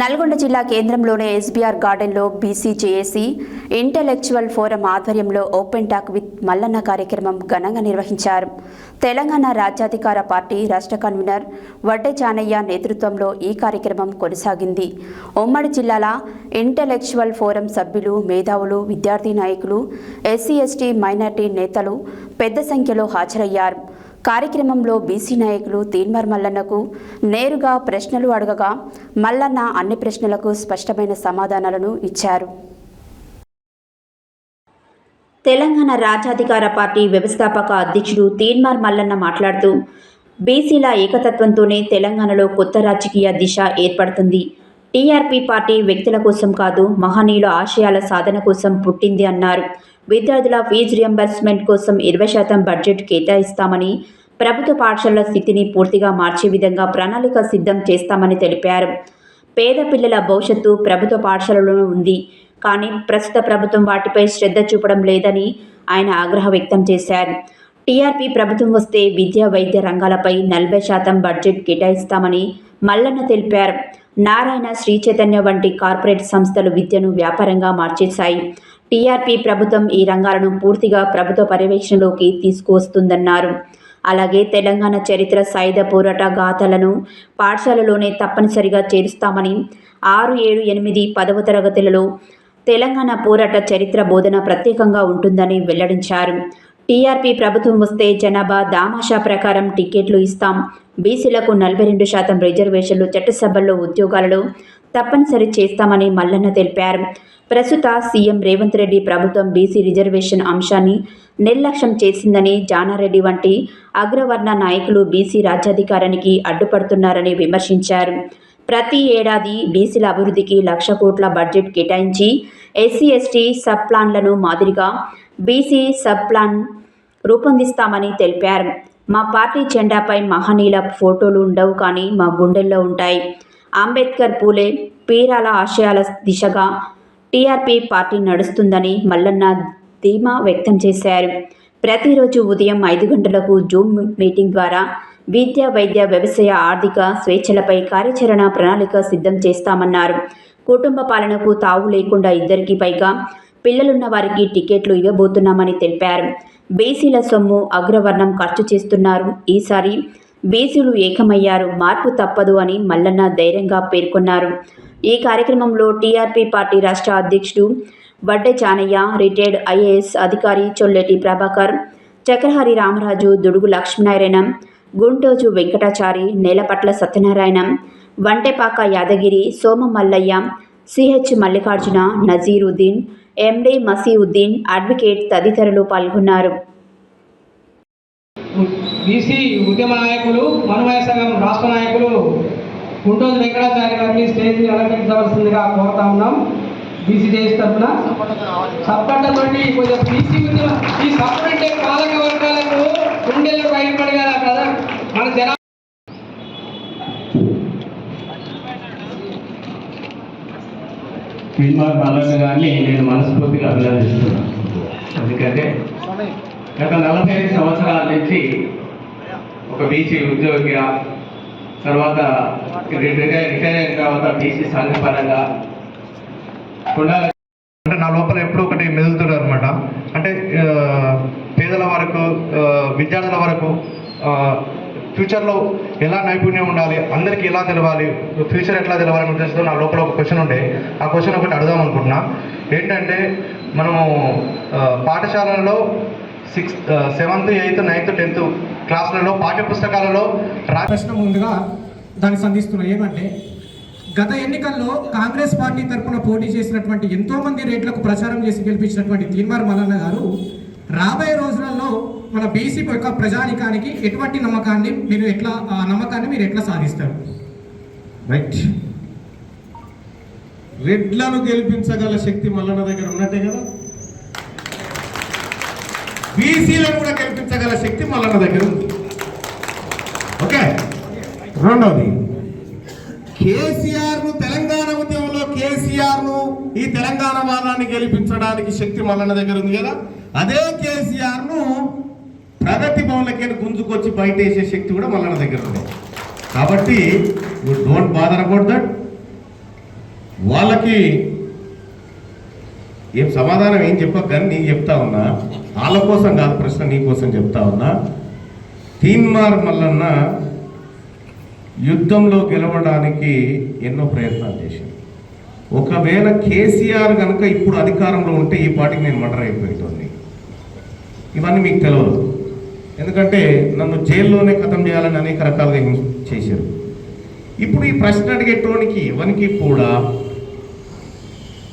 నల్గొండ జిల్లా కేంద్రంలోని ఎస్బీఆర్ గార్డెన్లో బీసీజేఏసీ ఇంటెలెక్చువల్ ఫోరం ఆధ్వర్యంలో ఓపెన్ టాక్ విత్ మల్లన్న కార్యక్రమం ఘనంగా నిర్వహించారు. తెలంగాణ రాజ్యాధికార పార్టీ రాష్ట్ర కన్వీనర్ వడ్డే చానయ్య నేతృత్వంలో ఈ కార్యక్రమం కొనసాగింది. ఉమ్మడి జిల్లాల ఇంటెలెక్చువల్ ఫోరం సభ్యులు, మేధావులు, విద్యార్థి నాయకులు, ఎస్సీ ఎస్టీ మైనార్టీ నేతలు పెద్ద సంఖ్యలో హాజరయ్యారు. కార్యక్రమంలో బీసీ నాయకులు తీన్మార్ మల్లన్నకు నేరుగా ప్రశ్నలు అడగగా మల్లన్న అన్ని ప్రశ్నలకు స్పష్టమైన సమాధానాలను ఇచ్చారు. తెలంగాణ రాజ్యాధికార పార్టీ వ్యవస్థాపక అధ్యక్షుడు తీన్మార్ మల్లన్న మాట్లాడుతూ, బీసీల ఏకతత్వంతోనే తెలంగాణలో కొత్త రాజకీయ దిశ ఏర్పడుతుంది. టీఆర్పీ పార్టీ వ్యక్తుల కోసం కాదు, మహనీయుల ఆశయాల సాధన కోసం పుట్టింది అన్నారు. విద్యార్థుల ఫీజు రియంబర్స్మెంట్ కోసం 20% బడ్జెట్ కేటాయిస్తామని, ప్రభుత్వ పాఠశాలల స్థితిని పూర్తిగా మార్చే విధంగా ప్రణాళిక సిద్ధం చేస్తామని తెలిపారు. పేద పిల్లల భవిష్యత్తు ప్రభుత్వ పాఠశాలలోనూ ఉంది, కానీ ప్రస్తుత ప్రభుత్వం వాటిపై శ్రద్ధ చూపడం లేదని ఆయన ఆగ్రహం వ్యక్తం చేశారు. టీఆర్పీ ప్రభుత్వం వస్తే విద్యా, వైద్య రంగాలపై 40% బడ్జెట్ కేటాయిస్తామని మల్లన్న తెలిపారు. నారాయణ, శ్రీ చైతన్య వంటి కార్పొరేట్ సంస్థలు విద్యను వ్యాపారంగా మార్చేశాయి. టీఆర్పీ ప్రభుత్వం ఈ రంగాలను పూర్తిగా ప్రభుత్వ పర్యవేక్షణలోకి తీసుకువస్తుందన్నారు. అలాగే తెలంగాణ చరిత్ర, సాయుధ పోరాట గాథలను పాఠశాలలోనే తప్పనిసరిగా చేరుస్తామని, 6, 7, 8, 10వ తరగతులలో తెలంగాణ పోరాట చరిత్ర బోధన ప్రత్యేకంగా ఉంటుందని వెల్లడించారు. టీఆర్పీ ప్రభుత్వం వస్తే జనాభా దామాషా ప్రకారం టికెట్లు ఇస్తాం, బీసీలకు 42% రిజర్వేషన్లు, చట్టసభల్లో ఉద్యోగాలలో తప్పనిసరి చేస్తామని మల్లన్న తెలిపారు. ప్రస్తుత సీఎం రేవంత్ రెడ్డి ప్రభుత్వం బీసీ రిజర్వేషన్ అంశాన్ని నిర్లక్ష్యం చేసిందని, జానారెడ్డి వంటి అగ్రవర్ణ నాయకులు బీసీ రాజ్యాధికారానికి అడ్డుపడుతున్నారని విమర్శించారు. ప్రతి ఏడాది బీసీల అభివృద్ధికి 1,00,000 కోట్ల బడ్జెట్ కేటాయించి ఎస్సీ ఎస్టీ సబ్ ప్లాన్లను మాదిరిగా బీసీ సబ్ ప్లాన్ రూపొందిస్తామని తెలిపారు. మా పార్టీ జెండాపై మహనీయుల ఫోటోలు ఉండవు, కానీ మా గుండెల్లో ఉంటాయి. అంబేద్కర్, పూలే, పీరాల ఆశయాల దిశగా టీఆర్పీ పార్టీ నడుస్తుందని మల్లన్న ధీమా వ్యక్తం చేశారు. ప్రతిరోజు ఉదయం 5 గంటలకు జూమ్ మీటింగ్ ద్వారా విద్య, వైద్య, వ్యవసాయ, ఆర్థిక స్వేచ్ఛలపై కార్యాచరణ ప్రణాళిక సిద్ధం చేస్తామన్నారు. కుటుంబ పాలనకు తావు లేకుండా 2కి పైగా పిల్లలున్న వారికి టికెట్లు ఇవ్వబోతున్నామని తెలిపారు. బీసీల సొమ్ము అగ్రవర్ణం ఖర్చు చేస్తున్నారు. ఈసారి బీసీలు ఏకమయ్యారు, మార్పు తప్పదు అని మల్లన్న ధైర్యంగా పేర్కొన్నారు. ఈ కార్యక్రమంలో టీఆర్పీ పార్టీ రాష్ట్ర అధ్యక్షుడు వడ్డే చానయ్య, రిటైర్డ్ ఐఏఎస్ అధికారి చొల్లెటి ప్రభాకర్, చక్రహరి రామరాజు, దుడుగు లక్ష్మీనారాయణ, గుంటోజు వెంకటాచారి, నేలపట్ల సత్యనారాయణ, వంటెపాక యాదగిరి, సోమ మల్లయ్య, సిహెచ్ మల్లికార్జున, నజీరుద్దీన్, ఎండి మసీఉద్దీన్, అడ్వకేట్ తదితరులు పాల్గొన్నారు. బీసీ ఉద్యమ నాయకులు, మనవయ సంఘం రాష్ట్ర నాయకులు గుంటూరు వెంకటాచార్య గారిని స్టేజ్ అలంకరించవలసిందిగా కోరుతా ఉన్నాం. బీసీ జేఏసీ తరఫున సప్పట్లతోటి కొంచెం బీసీ ఉద్యమ ఈ సపరేట్ పాలక వర్గాలకు గుండెలు బయటపడగల కదా మన జనా తీన్మార్ మల్లన్న గారిని నేను మనస్ఫూర్తిగా అభినందిస్తున్నాను. ఎందుకంటే గత 45 సంవత్సరాల నుంచి ఒక బీసీ ఉద్యోగిగా, తర్వాత రిటైర్ అయిన తర్వాత బీసీ సంఘపరంగా ఉండాలి. అంటే నా లోపల ఎప్పుడూ ఒకటి మెదులుతున్నారు అనమాట. అంటే పేదల వరకు, విద్యార్థుల వరకు ఫ్యూచర్లో ఎలా నైపుణ్యం ఉండాలి, అందరికీ ఎలా తెలవాలి, ఫ్యూచర్ ఎట్లా తెలవాలని ఉద్దేశంతో నా లోపల ఒక క్వశ్చన్ ఉండే. ఆ క్వశ్చన్ ఒకటి అడుగుదాం అనుకుంటున్నా. ఏంటంటే, మనము పాఠశాలల్లో 6th, 7th, 8th, 9th, 10th క్లాసులలో పాఠ్యపుస్తకాలలో ప్రశ్న ముందుగా దాన్ని సంధిస్తున్నాం. ఏమంటే, గత ఎన్నికల్లో కాంగ్రెస్ పార్టీ తరఫున పోటీ చేసినటువంటి ఎంతోమంది రేట్లకు ప్రచారం చేసి గెలిపించినటువంటి తీన్మార్ మల్లన్న గారు రాబోయే రోజులలో మన బీసీ యొక్క ప్రజానికానికి ఎటువంటి నమ్మకాన్ని మీరు ఎట్లా సాధిస్తారు? రైట్. రెడ్లను గెలిపించగల శక్తి మల్లన్న దగ్గర ఉన్నట్టే కదా, బీసీలను కూడా గెలిపించగల శక్తి మల్లన్న దగ్గర ఉంది. ఓకే. రెండవది, కేసీఆర్ను తెలంగాణ ఉద్యమంలో కేసీఆర్ను ఈ తెలంగాణ వాదాన్ని గెలిపించడానికి శక్తి మల్లన్న దగ్గర ఉంది కదా, అదే కేసీఆర్ను ప్రగతి భవన్లకి గుంజుకొచ్చి బయట వేసే శక్తి కూడా మల్లన్న దగ్గర ఉంది. కాబట్టి you don't bother about that. వాళ్ళకి ఏం సమాధానం ఏం చెప్పక కానీ నేను చెప్తా ఉన్నా, వాళ్ళ కోసం కాదు ప్రశ్న, నీ కోసం చెప్తా ఉన్నా. తీన్మార్ మల్లన్న యుద్ధంలో గెలవడానికి ఎన్నో ప్రయత్నాలు చేశాను. ఒకవేళ కేసీఆర్ కనుక ఇప్పుడు అధికారంలో ఉంటే ఈ పార్టీకి నేను మర్డర్ అయిపోయేటోని. ఇవన్నీ మీకు తెలియదు, ఎందుకంటే నన్ను జైల్లోనే ఖతం చేయాలని అనేక రకాలుగా చేశారు. ఇప్పుడు ఈ ప్రశ్న అడిగేటోనికి ఎవరికి కూడా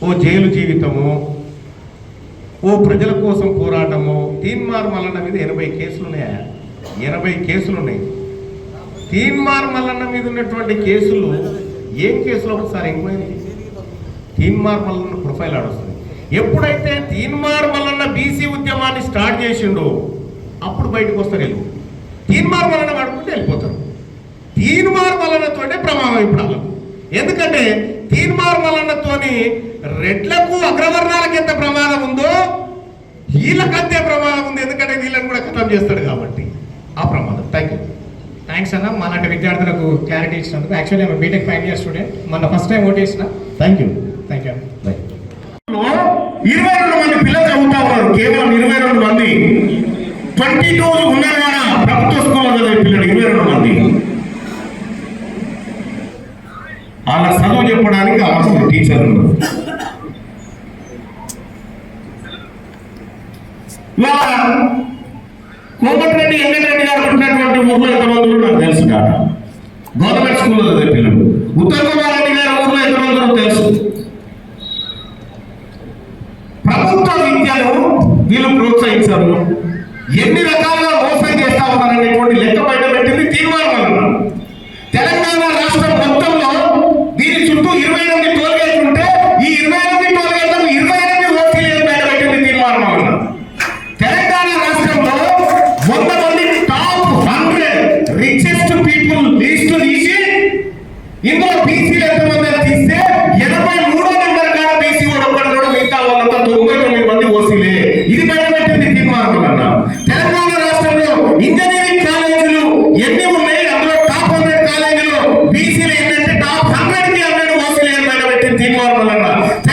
ఓ జైలు జీవితము, ఓ ప్రజల కోసం పోరాటము. తీన్మార్ మల్లన్న మీద 80 కేసులు ఉన్నాయా? 80 కేసులు ఉన్నాయి. తీన్మార్ మల్లన్న మీద ఉన్నటువంటి కేసులు ఏం కేసులు ఒకసారి ఎంక్వైరీ. తీన్మార్ మల్లన్న ప్రొఫైల్ ఆడొస్తుంది. ఎప్పుడైతే తీన్మార్ మల్లన్న బీసీ ఉద్యమాన్ని స్టార్ట్ చేసిండో అప్పుడు బయటకు వస్తారు. వీళ్ళు తీన్మార్ మల్లన్న వాడుకుంటే వెళ్ళిపోతారు. తీన్మార్ మల్లన్నతోనే ప్రమాదం ఇప్పుడు వాళ్ళకు. ఎందుకంటే తీన్మార్ మల్లన్నతోని రెడ్లకు అగ్రవర్ణాలకు ఎంత ప్రమాదం ఉందో వీళ్ళకంతే ప్రమాదం ఉంది. ఎందుకంటే వీళ్ళని కూడా ఖతం చేస్తాడు కాబట్టి ఆ ప్రమాదం. Thank you. థ్యాంక్స్ అన్న, మాలాంటి విద్యార్థులకు క్లారిటీ ఇచ్చినందుకు. యాక్చువల్లీ మేము బీటెక్ ఫైనల్ ఇయర్ స్టూడెంట్, మన ఫస్ట్ టైం ఓట్ చేసిన. Thank you. Thank you. 22 మంది పిల్లలు చదువుతా ఉన్నారు, కేవలం 22 మంది. 22 ఉన్నారు కదా ప్రభుత్వ స్కూల్లో చదివే పిల్లలు 22 మంది. వాళ్ళ చదువు చెప్పడానికి అవసరం టీచర్లు. కోమటిరెడ్డి వెంకటరెడ్డి గారు పుట్టినటువంటి ఊర్లో ఎంతమంది నాకు తెలుసు కాదు. గవర్నమెంట్ స్కూల్లో చదివే పిల్లలు. ఉత్తమ్ కుమార్ రెడ్డి గారి ఊర్లో ఎంతమంది తెలుసు. ప్రభుత్వ విద్యను వీళ్ళు ప్రోత్సహించారు. ఎన్ని రకాలుగా మోసం చేస్తా ఉన్నారనేటువంటి లెక్క బయట పెట్టింది తీర్మానం వలన. తెలంగాణ రాష్ట్రం మొత్తంలో దీని చుట్టూ 28 టోల్గేట్లు ఉంటే ఈ 28 టోల్గేట్లకు 28 ఓసీలు బయట పెట్టింది తీర్మానం వలన. తెలంగాణ రాష్ట్రంలో 100 మంది టాప్ 100 రిచెస్ట్ పీపుల్ లిస్ట్ తీసి ఇందులో బీసీలు